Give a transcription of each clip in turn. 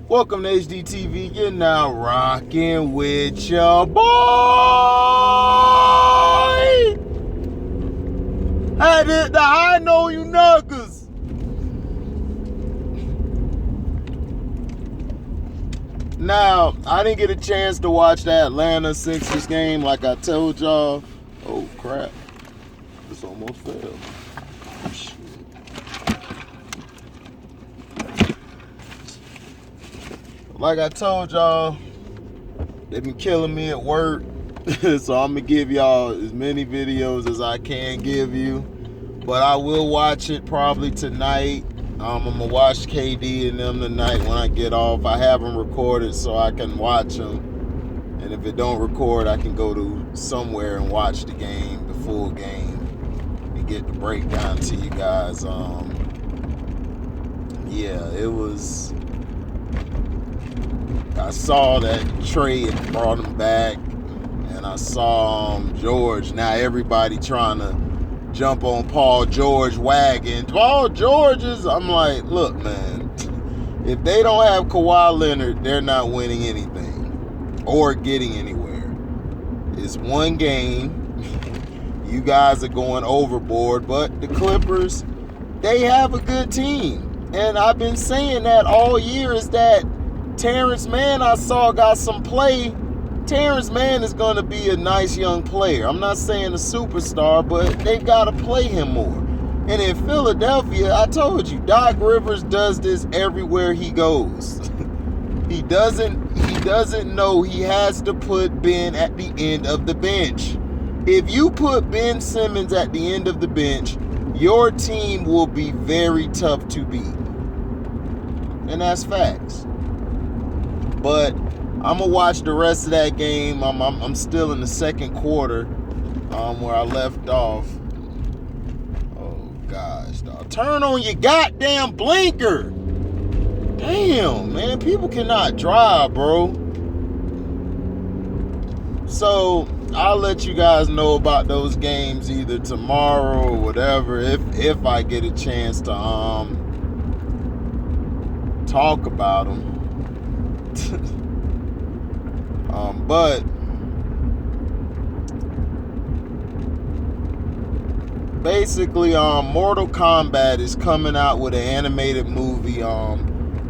Welcome to HDTV. You're now rocking with your boy. I know you niggas. Now, I didn't get a chance to watch the Atlanta Sixers game like I told y'all. Oh, crap. This almost fell. Shit. Like I told y'all, they've been killing me at work. So I'm going to give y'all as many videos as I can give you. But I will watch it probably tonight. I'm going to watch KD and them tonight when I get off. I have them recorded so I can watch them. And if it don't record, I can go to somewhere and watch the game, the full game, and get the breakdown to you guys. Yeah, it was... I saw that Trey had brought him back, and I saw George. Now everybody trying to jump on Paul George wagon. Paul George is, I'm like, look, man, if they don't have Kawhi Leonard, they're not winning anything or getting anywhere. It's one game. You guys are going overboard, but the Clippers, they have a good team. And I've been saying that all year is that Terrence Mann I saw got some play. Terrence Mann is going to be a nice young player. I'm not saying a superstar, but they've got to play him more. And in Philadelphia, I told you, Doc Rivers does this everywhere he goes. He doesn't know he has to put Ben at the end of the bench. If you put Ben Simmons at the end of the bench, your team will be very tough to beat. And that's facts. But I'm going to watch the rest of that game. I'm still in the second quarter where I left off. Oh, gosh, dog. Turn on your goddamn blinker. Damn, man. People cannot drive, bro. So I'll let you guys know about those games either tomorrow or whatever if I get a chance to talk about them. But basically, Mortal Kombat is coming out with an animated movie.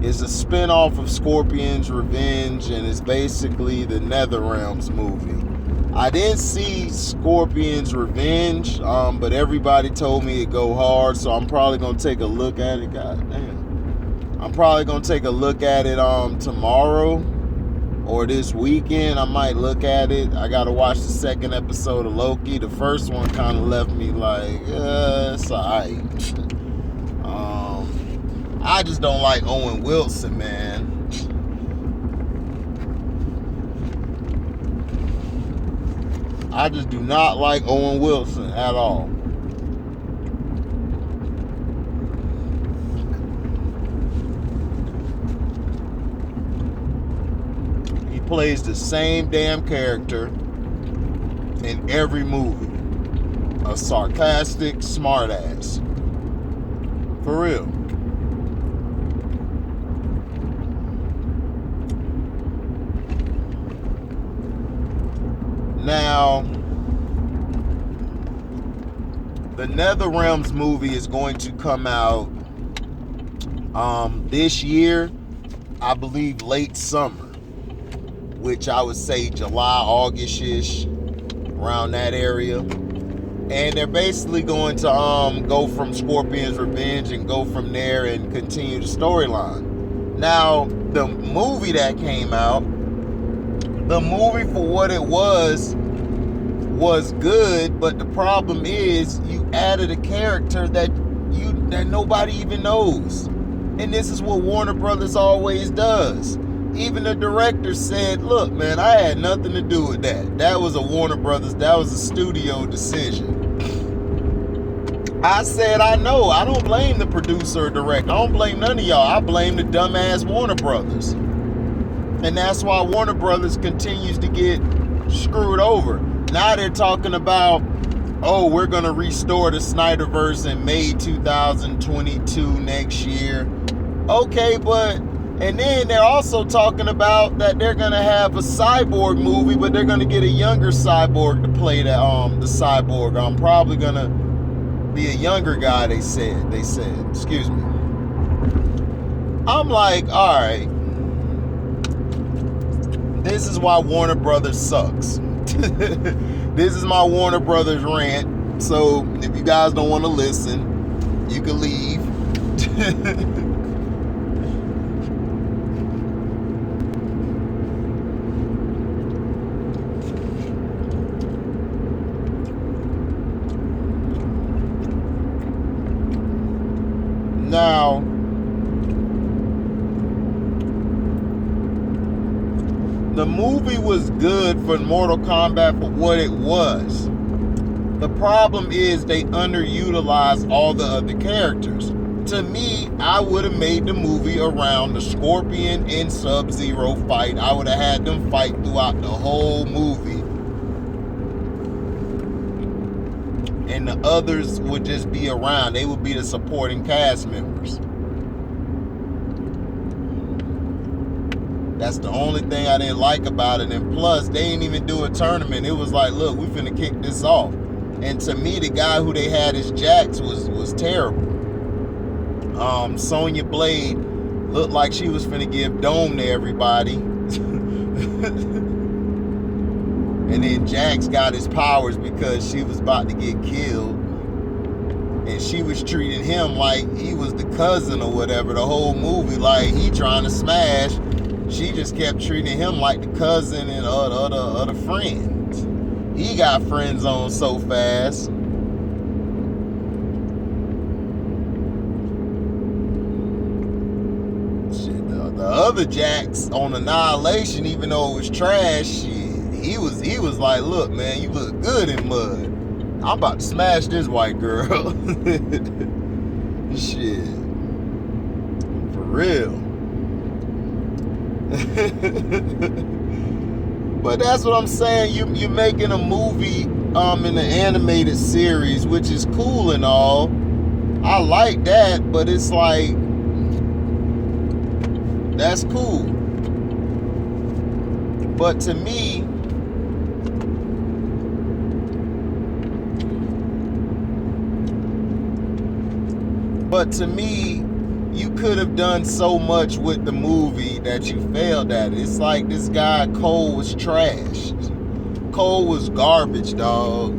It's a spin-off of Scorpion's Revenge, and it's basically the NetherRealms movie. I didn't see Scorpion's Revenge, but everybody told me it go hard, so I'm probably gonna take a look at it. God damn. I'm probably gonna take a look at it tomorrow or this weekend. I might look at it. I gotta watch the second episode of Loki. The first one kind of left me like, it's alright. I just don't like Owen Wilson, man. I just do not like Owen Wilson at all. Plays the same damn character in every movie. A sarcastic smartass. For real. Now, the NetherRealms movie is going to come out this year, I believe late summer. Which I would say July, August-ish, around that area. And they're basically going to go from Scorpion's Revenge and go from there and continue the storyline. Now, the movie that came out, the movie for what it was good, but the problem is you added a character that nobody even knows. And this is what Warner Brothers always does. Even the director said, look, man, I had nothing to do with that. That was a Warner Brothers, that was a studio decision. I said, I know. I don't blame the producer or director. I don't blame none of y'all. I blame the dumbass Warner Brothers. And that's why Warner Brothers continues to get screwed over. Now they're talking about, oh, we're going to restore the Snyderverse in May 2022 next year. Okay, but And then they're also talking about that they're gonna have a cyborg movie, but they're gonna get a younger cyborg to play the cyborg. I'm probably gonna be a younger guy. They said. Excuse me. I'm like, all right. This is why Warner Brothers sucks. This is my Warner Brothers rant. So if you guys don't want to listen, you can leave. Now, the movie was good for Mortal Kombat for what it was. The problem is they underutilized all the other characters. To me, I would have made the movie around the Scorpion and Sub-Zero fight. I would have had them fight throughout the whole movie. And the others would just be around. They would be the supporting cast members. That's the only thing I didn't like about it. And plus, they didn't even do a tournament. It was like, look, we finna kick this off. And to me, the guy who they had as Jax was terrible. Sonya Blade looked like she was finna give dome to everybody. And then Jax got his powers because she was about to get killed. And she was treating him like he was the cousin or whatever the whole movie. Like he trying to smash. She just kept treating him like the cousin and other friends. He got friends on so fast. Shit, the other Jax on Annihilation, even though it was trash, he was like, look, man, you look good in mud. I'm about to smash this white girl. Shit. For real. But that's what I'm saying. You're making a movie in the animated series, which is cool and all. I like that, but it's like, that's cool. But to me, you could have done so much with the movie that you failed at it. It's like this guy Cole was trash. Cole was garbage, dog.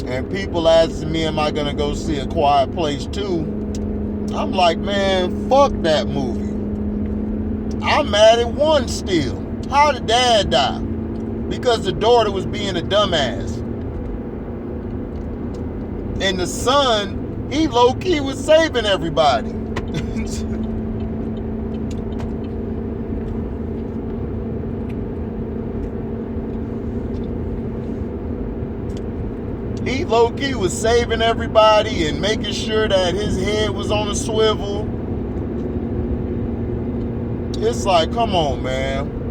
And people asking me, am I gonna go see A Quiet Place 2? I'm like, man, fuck that movie. I'm mad at one still. How did dad die? Because the daughter was being a dumbass. And the son, he low-key was saving everybody. He low-key was saving everybody and making sure that his head was on a swivel. It's like, come on, man.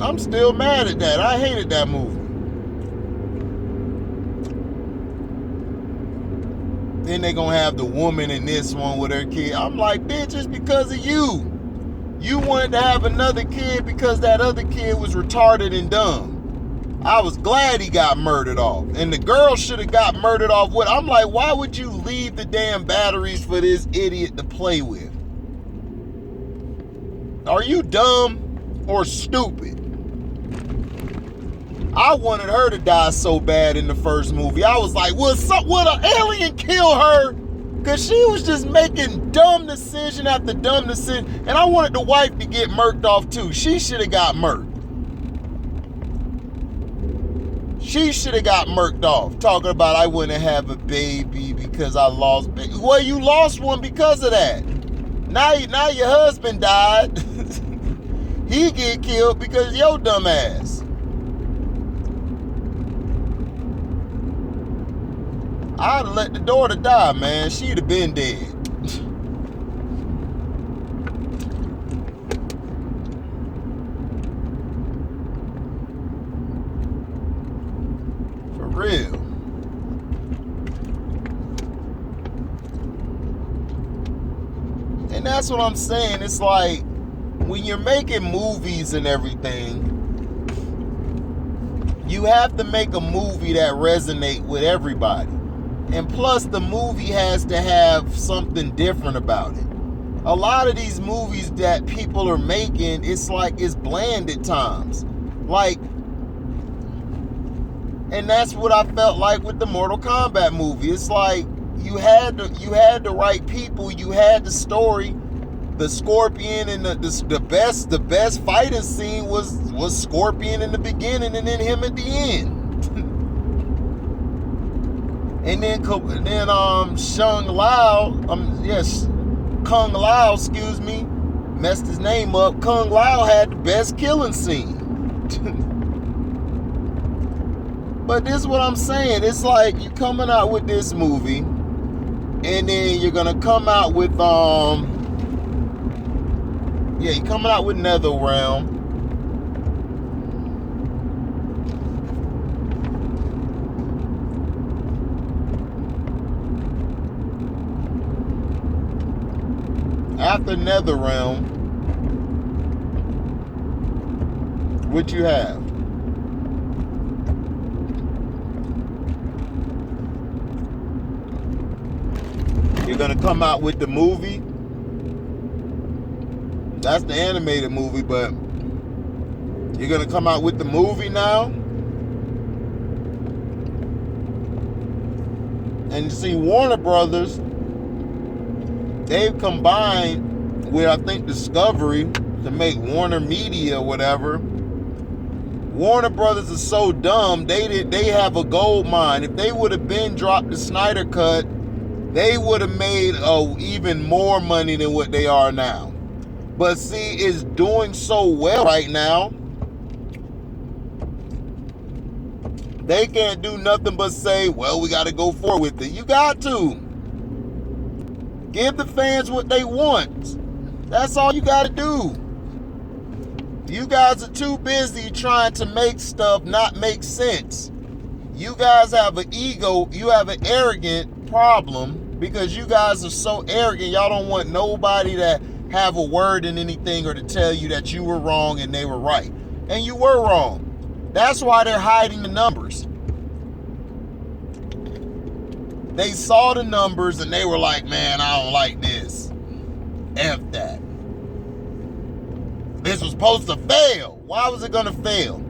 I'm still mad at that. I hated that movie. Then they gonna have the woman in this one with her kid. I'm like, bitch, it's because of you. You wanted to have another kid because that other kid was retarded and dumb. I was glad he got murdered off. And the girl should have got murdered off with. I'm like, why would you leave the damn batteries for this idiot to play with? Are you dumb or stupid? I wanted her to die so bad in the first movie. I was like, would an alien kill her? Because she was just making dumb decision after dumb decision. And I wanted the wife to get murked off too. She should have got murked. She should have got murked off. Talking about I wouldn't have a baby because I lost. Well, you lost one because of that. Now your husband died. He get killed because of your dumb ass. I'd have let the daughter die, man. She'd have been dead. real. And that's what I'm saying. It's like, when you're making movies and everything, you have to make a movie that resonates with everybody. And plus, the movie has to have something different about it. A lot of these movies that people are making, it's like it's bland at times. Like, and that's what I felt like with the Mortal Kombat movie. It's like you had the right people, you had the story. The Scorpion and the best fighting scene was Scorpion in the beginning and then him at the end. and then Kung Lao, excuse me, messed his name up. Kung Lao had the best killing scene. But this is what I'm saying. It's like you coming out with this movie, and then you're gonna come out with you're coming out with NetherRealm. After NetherRealm, what you have? You're gonna come out with the movie. That's the animated movie, but you're gonna come out with the movie now. And you see, Warner Brothers, they've combined with, I think, Discovery to make warnermedia or whatever. Warner Brothers is so dumb. They have a gold mine. If they would have been dropped the Snyder Cut, they would have made even more money than what they are now. But see, it's doing so well right now. They can't do nothing but say, well, we got to go forward with it. You got to. Give the fans what they want. That's all you got to do. You guys are too busy trying to make stuff not make sense. You guys have an ego. You have an arrogant problem because you guys are so arrogant. Y'all don't want nobody to have a word in anything or to tell you that you were wrong and they were right. And you were wrong. That's why they're hiding the numbers. They saw the numbers and they were like, man, I don't like this. F that. This was supposed to fail. Why was it going to fail?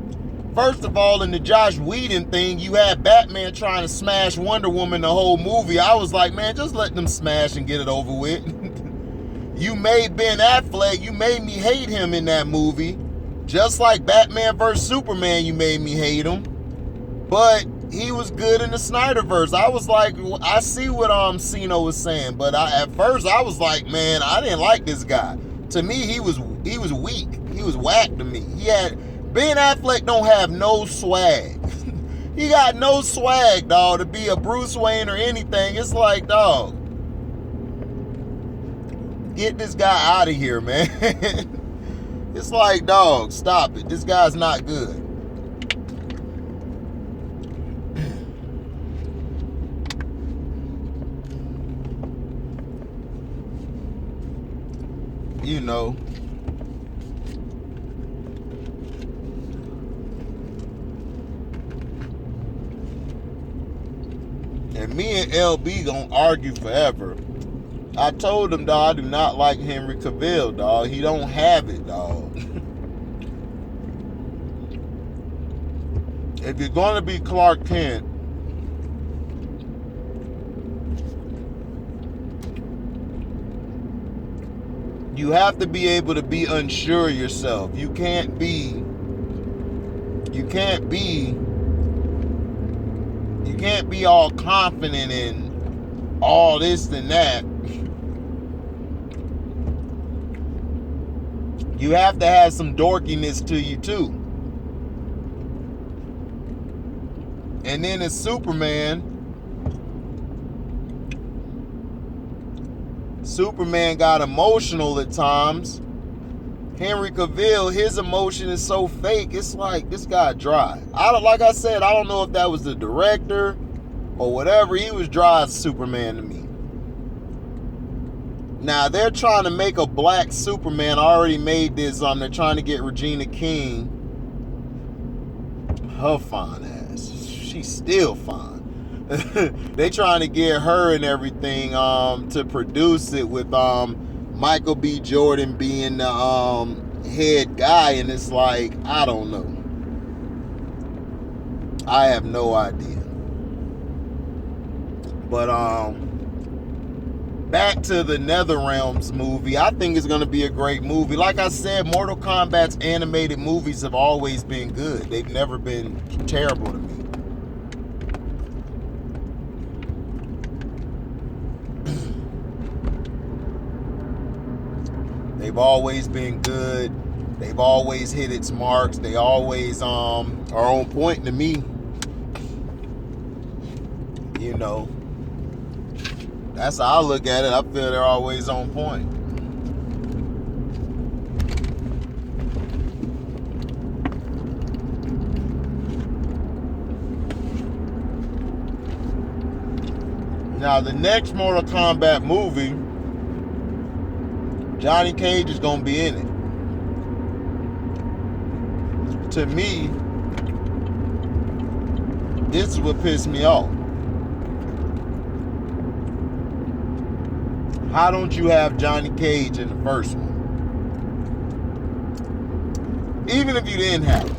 First of all, in the Josh Whedon thing, you had Batman trying to smash Wonder Woman the whole movie. I was like, man, just let them smash and get it over with. You made Ben Affleck, you made me hate him in that movie. Just like Batman vs. Superman, you made me hate him. But he was good in the Snyderverse. I was like, I see what Cino was saying, but at first I was like, man, I didn't like this guy. To me, he was weak. He was whack to me. Ben Affleck don't have no swag. He got no swag, dog, to be a Bruce Wayne or anything. It's like, dog, get this guy out of here, man. It's like, dog, stop it. This guy's not good. You know. And me and LB gonna argue forever. I told him, dog, I do not like Henry Cavill, dog. He don't have it, dog. If you're gonna be Clark Kent, you have to be able to be unsure of yourself. You can't be all confident in all this and that. You have to have some dorkiness to you too. And then as Superman got emotional at times. Henry Cavill, his emotion is so fake. It's like, this guy dry. Like I said, I don't know if that was the director or whatever. He was dry as Superman to me. Now, they're trying to make a black Superman. I already made this. They're trying to get Regina King. Her fine ass. She's still fine. They trying to get her and everything to produce it with Michael B. Jordan being the head guy. And it's like, I don't know. I have no idea. But back to the NetherRealms movie. I think it's going to be a great movie. Like I said, Mortal Kombat's animated movies have always been good. They've never been terrible to me. They've always been good. They've always hit its marks. They always are on point to me. You know. That's how I look at it. I feel they're always on point. Now, the next Mortal Kombat movie, Johnny Cage is going to be in it. To me, this is what pissed me off. How don't you have Johnny Cage in the first one? Even if you didn't have him.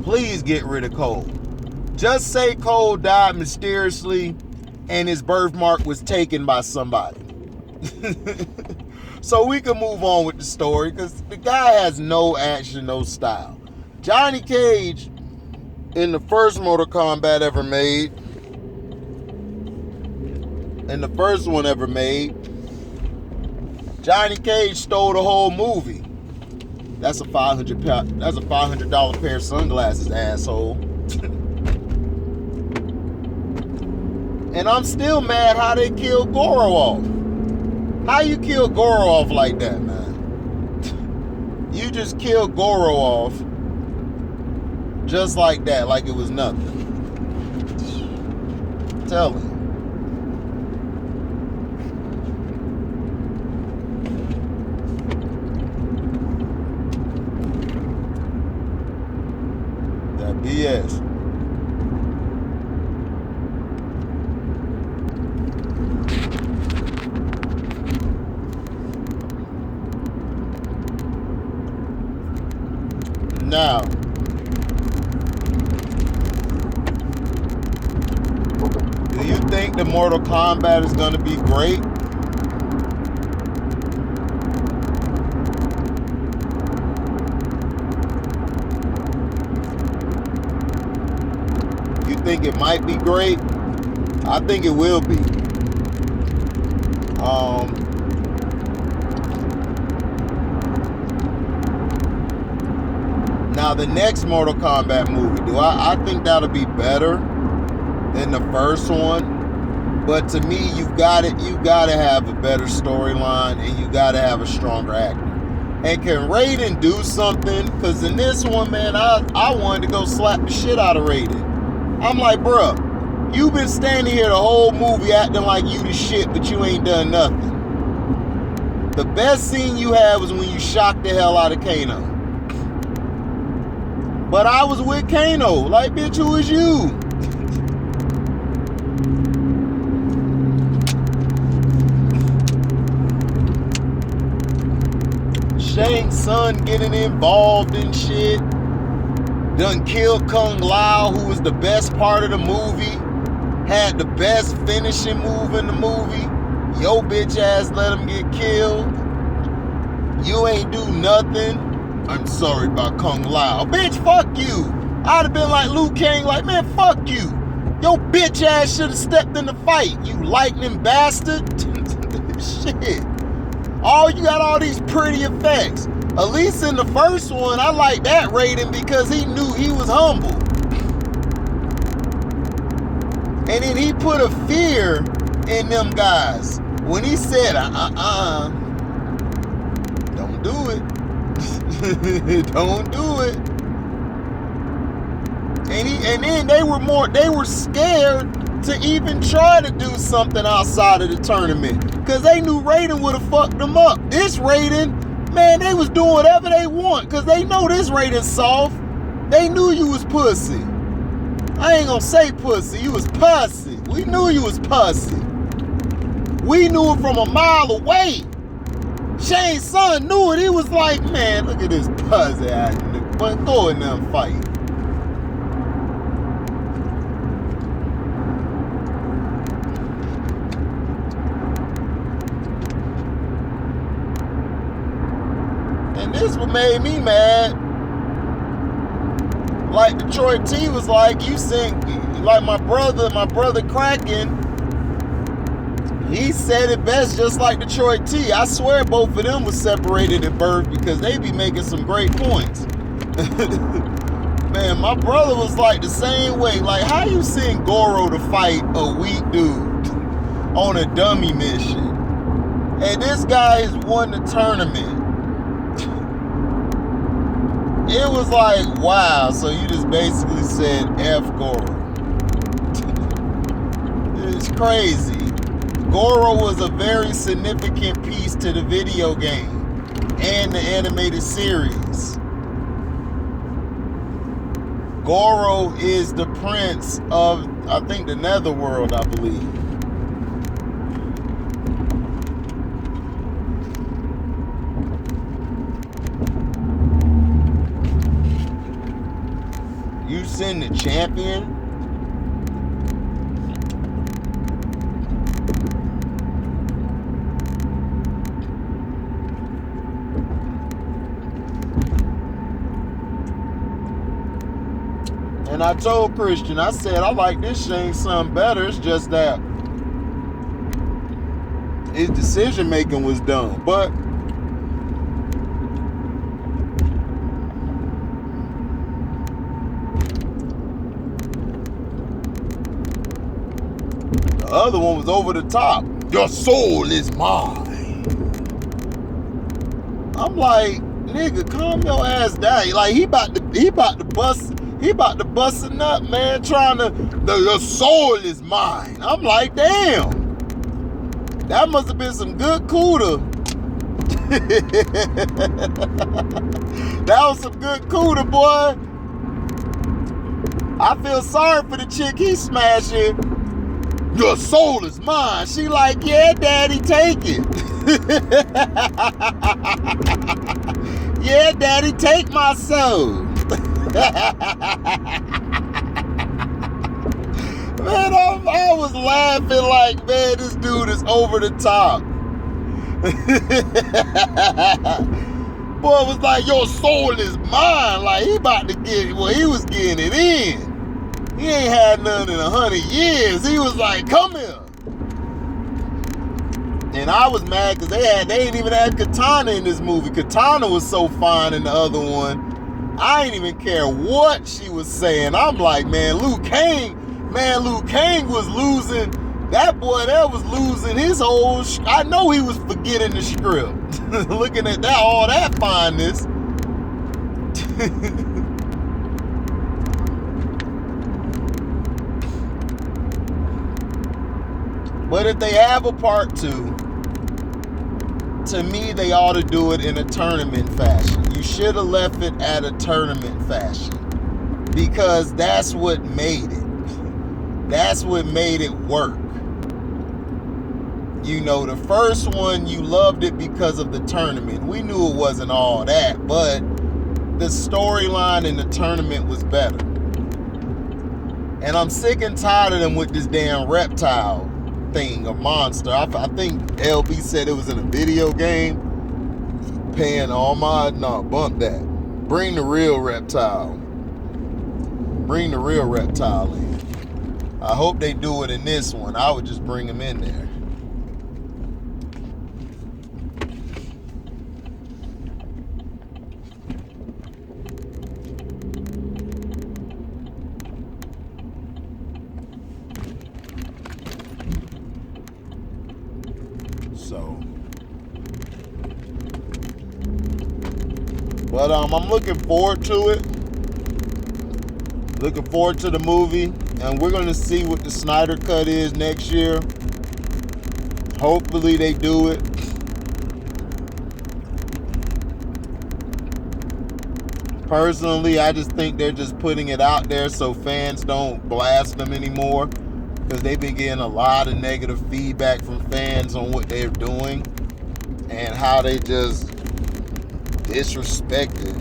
Please get rid of Cole. Just say Cole died mysteriously and his birthmark was taken by somebody. So we can move on with the story, because the guy has no action, no style. Johnny Cage, in the first Mortal Kombat ever made, in the first one ever made, Johnny Cage stole the whole movie. That's a $500 pair of sunglasses, asshole. And I'm still mad how they killed Goro off. How you kill Goro off like that, man? You just killed Goro off just like that, like it was nothing. Tell him. That BS. Now, do you think the Mortal Kombat is going to be great? You think it might be great? I think it will be. Now, the next Mortal Kombat movie, I think that'll be better than the first one. But to me, you gotta have a better storyline, and you gotta have a stronger actor. And can Raiden do something? Because in this one, man, I wanted to go slap the shit out of Raiden. I'm like, bruh, you've been standing here the whole movie acting like you the shit, but you ain't done nothing. The best scene you had was when you shocked the hell out of Kano. But I was with Kano. Like, bitch, who is you? Shang's son getting involved in shit. Done killed Kung Lao, who was the best part of the movie. Had the best finishing move in the movie. Yo bitch ass let him get killed. You ain't do nothing. I'm sorry about Kung Lao. Bitch, fuck you. I'd have been like Liu Kang, like, man, fuck you. Yo bitch ass should have stepped in the fight, you lightning bastard. Shit. Oh, you got all these pretty effects. At least in the first one, I like that Raiden because he knew he was humble. And then he put a fear in them guys. when he said, don't do it. Don't do it. And then they were scared to even try to do something outside of the tournament. Because they knew Raiden would have fucked them up. This Raiden, man, they was doing whatever they want. Because they know this Raiden's soft. They knew you was pussy. I ain't gonna say pussy, you was pussy. We knew you was pussy. We knew it from a mile away. Shane's son knew it. He was like, man, look at this pussy ass nigga. But go in there and fight. And this what made me mad. Like Detroit T was like, you sing, like my brother Kraken, he said it best just like Detroit T. I swear both of them was separated at birth because they be making some great points. Man, my brother was like the same way. Like, how you send Goro to fight a weak dude on a dummy mission? And this guy has won the tournament. It was like, wow, so you just basically said F Goro. It's crazy. Goro was a very significant piece to the video game and the animated series. Goro is the prince of, I think, the Netherworld, I believe. You send the champion? And I told Christian, I said, I like this Shane son better. It's just that his decision making was dumb. But the other one was over the top. Your soul is mine. I'm like, nigga, calm your ass down. Like he about to bust a nut, man, trying to, your soul is mine. I'm like, damn. That must have been some good CUDA. That was some good CUDA, boy. I feel sorry for the chick he smashing. Your soul is mine. She like, yeah, daddy, take it. Yeah, daddy, take my soul. Man, I was laughing like, man, this dude is over the top. Boy was like, your soul is mine. Like, he about to get, well, he was getting it in. He ain't had none in 100 years. He was like, come here. And I was mad because they ain't even had Katana in this movie. Katana was so fine in the other one. I ain't even care what she was saying. I'm like, man, Liu Kang was losing. That boy there was losing his whole, I know he was forgetting the script. Looking at that, all that fineness. But if they have a part 2, to me, they ought to do it in a tournament fashion. You should have left it at a tournament fashion. Because that's what made it. That's what made it work. You know, the first one, you loved it because of the tournament. We knew it wasn't all that, but the storyline in the tournament was better. And I'm sick and tired of them with this damn reptile thing, a monster. I think LB said it was in a video game. Paying all my, no, bump that. Bring the real reptile. Bring the real reptile in. I hope they do it in this one. I would just bring him in there. But I'm looking forward to it. Looking forward to the movie. And we're going to see what the Snyder Cut is next year. Hopefully they do it. Personally, I just think they're just putting it out there so fans don't blast them anymore, because they've been getting a lot of negative feedback from fans on what they're doing and how they just disrespected.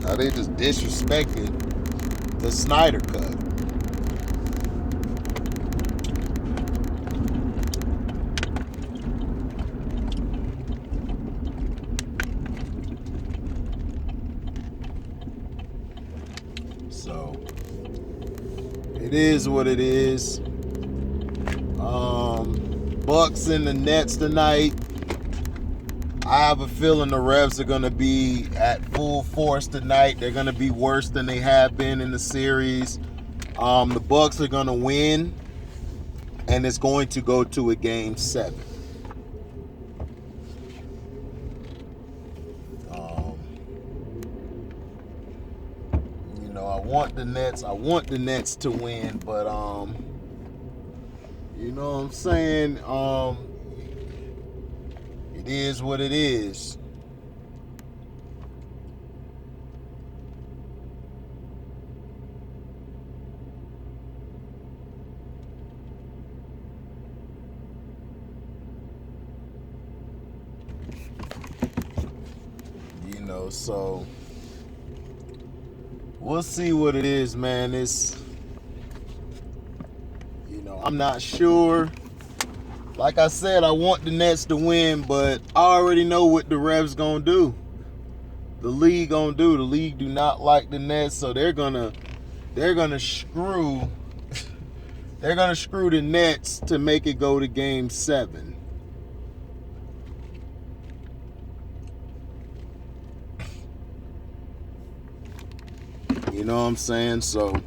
How they just disrespected the Snyder Cut. So it is what it is. Bucks and the Nets tonight. I have a feeling the Revs are going to be at full force tonight. They're going to be worse than they have been in the series. The Bucks are going to win, and it's going to go to a game 7. I want the Nets to win, but you know what I'm saying? It is what it is. You know, so we'll see what it is, man. It's, you know, I'm not sure. Like I said, I want the Nets to win, but I already know what the Revs gonna do. The league gonna do. The league do not like the Nets, so they're gonna screw they're gonna screw the Nets to make it go to game 7. You know what I'm saying? So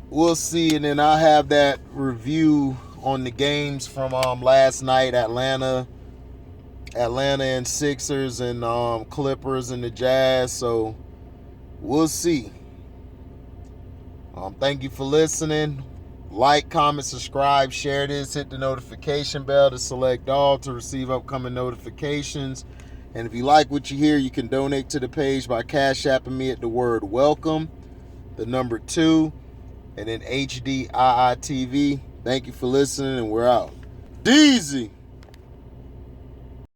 we'll see, and then I'll have that review on the games from last night, Atlanta and Sixers, and Clippers and the Jazz. So we'll see. Thank you for listening. Like, comment, subscribe, share this, hit the notification bell to select all to receive upcoming notifications. And if you like what you hear, you can donate to the page by Cash Apping me at the word welcome, the number 2, and then HDIITV. Thank you for listening, and we're out. Deezy!